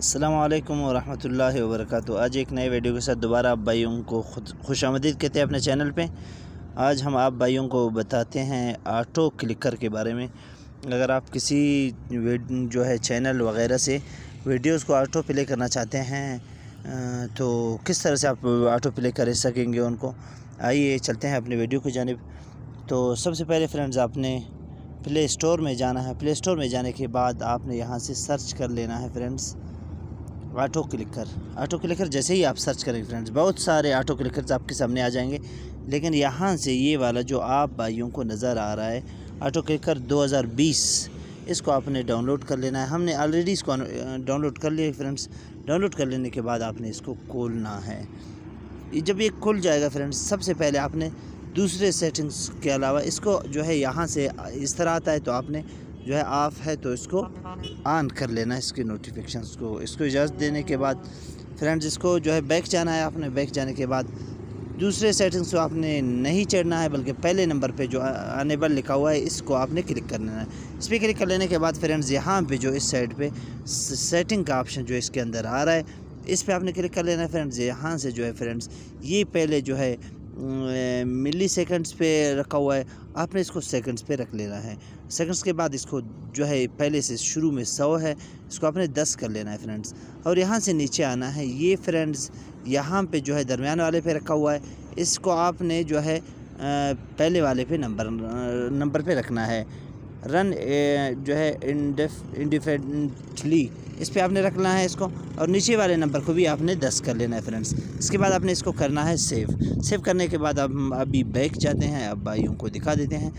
अस्सलामुअलैकुम वरहमतुल्लाहि वबरकातुहू। आज एक नए वीडियो के साथ दोबारा आप भाइयों को खुशामदीद कहते हैं अपने चैनल पे। आज हम आप भाइयों को बताते हैं ऑटो क्लिकर के बारे में। अगर आप किसी जो है चैनल वगैरह से वीडियोस को ऑटो प्ले करना चाहते हैं तो किस तरह से आप ऑटो प्ले कर सकेंगे उनको, आइए चलते हैं अपने वीडियो की जानिब। तो सबसे पहले फ्रेंड्स आपने प्ले स्टोर में जाना है। प्ले स्टोर में जाने के बाद आपने यहाँ से सर्च कर लेना है friends auto clicker. Auto clicker जैसे ही आप सर्च करेंगे फ्रेंड्स बहुत सारे ऑटो क्लिकर्स आपके सामने आ जाएंगे, लेकिन यहाँ से ये वाला जो आप भाइयों को नज़र आ रहा है ऑटो क्लिकर 2020, इसको आपने डाउनलोड कर लेना है। हमने ऑलरेडी इसको डाउनलोड कर लिया फ्रेंड्स। डाउनलोड कर लेने के बाद आपने इसको खोलना है। जब ये खुल जाएगा फ्रेंड्स, सबसे पहले आपने दूसरे सेटिंग्स के अलावा इसको जो है यहाँ से इस तरह आता है तो आपने जो है ऑफ़ है तो इसको ऑन कर लेना है, इसकी नोटिफिकेशंस को। इसको इजाज़त देने के बाद फ्रेंड्स इसको जो है बैक जाना है। आपने बैक जाने के बाद दूसरे सेटिंग्स को आपने नहीं चढ़ना है, बल्कि पहले नंबर पे जो अनेबल लिखा हुआ है इसको आपने क्लिक कर लेना है। इस पर क्लिक कर लेने के बाद फ्रेंड्स यहाँ पे जो इस साइड पे सेटिंग का ऑप्शन जो इसके अंदर आ रहा है इस पर आपने क्लिक कर लेना है फ्रेंड्स। यहाँ से जो है फ्रेंड्स ये पहले जो है मिली सेकंड्स पे रखा हुआ है, आपने इसको सेकंड्स पे रख लेना है। सेकंड्स के बाद इसको जो है पहले से शुरू में 100 है, इसको आपने 10 कर लेना है फ्रेंड्स। और यहाँ से नीचे आना है। ये फ्रेंड्स यहाँ पे जो है दरमियान वाले पे रखा हुआ है, इसको आपने जो है पहले वाले पे नंबर पे रखना है। रन जो है इंडिफरेंटली इस पे आपने रखना है इसको, और नीचे वाले नंबर को भी आपने 10 कर लेना है फ्रेंड्स। इसके बाद आपने इसको करना है सेव करने के बाद हम अभी बैक जाते हैं। अब भाइयों को दिखा देते हैं।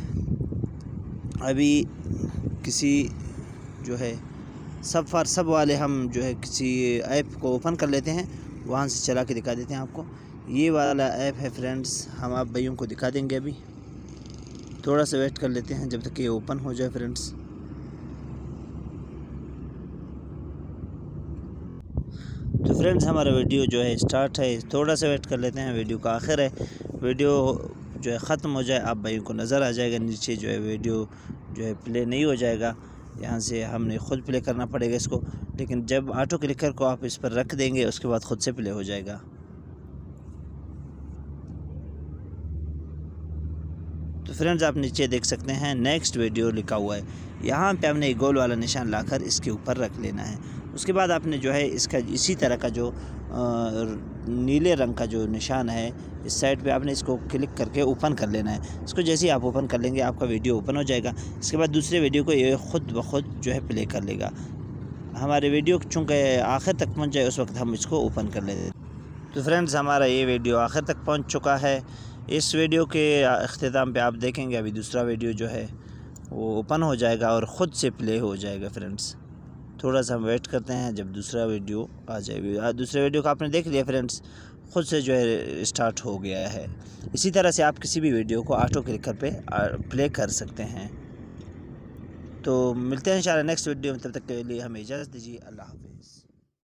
अभी किसी जो है सब वाले हम जो है किसी ऐप को ओपन कर लेते हैं, वहाँ से चला के दिखा देते हैं आपको। ये वाला ऐप है फ्रेंड्स, हम आप भाइयों को दिखा देंगे। अभी थोड़ा सा वेट कर लेते हैं जब तक ये ओपन हो जाए फ्रेंड्स। तो फ्रेंड्स हमारा वीडियो जो है स्टार्ट है, थोड़ा सा वेट कर लेते हैं। वीडियो का आखिर है, वीडियो जो है ख़त्म हो जाए आप भाइयों को नज़र आ जाएगा। नीचे जो है वीडियो जो है प्ले नहीं हो जाएगा, यहाँ से हमने ख़ुद प्ले करना पड़ेगा इसको। लेकिन जब ऑटो क्लिकर को आप इस पर रख देंगे उसके बाद ख़ुद से प्ले हो जाएगा। तो फ्रेंड्स आप नीचे देख सकते हैं नेक्स्ट वीडियो लिखा हुआ है, यहाँ पे हमने गोल वाला निशान लाकर इसके ऊपर रख लेना है। उसके बाद आपने जो है इसका इसी तरह का जो नीले रंग का जो निशान है इस साइड पे आपने इसको क्लिक करके ओपन कर लेना है। इसको जैसे ही आप ओपन कर लेंगे आपका वीडियो ओपन हो जाएगा। इसके बाद दूसरे वीडियो को ये ख़ुद ब खुद जो है प्ले कर लेगा। हमारे वीडियो चूँकि आखिर तक पहुँच जाए उस वक्त हम इसको ओपन कर लेते हैं। तो फ्रेंड्स हमारा ये वीडियो आखिर तक पहुँच चुका है। इस वीडियो के अख्तिताम पे आप देखेंगे अभी दूसरा वीडियो जो है वो ओपन हो जाएगा और ख़ुद से प्ले हो जाएगा फ्रेंड्स। थोड़ा सा हम वेट करते हैं जब दूसरा वीडियो आ जाए। दूसरे वीडियो का आपने देख लिया फ्रेंड्स, ख़ुद से जो है स्टार्ट हो गया है। इसी तरह से आप किसी भी वीडियो को ऑटो क्लिकर पे प्ले कर सकते हैं। तो मिलते हैं इंशाल्लाह नेक्स्ट वीडियो में, तब तक के लिए हमें इजाज़त दीजिए। अल्लाह हाफ़िज़।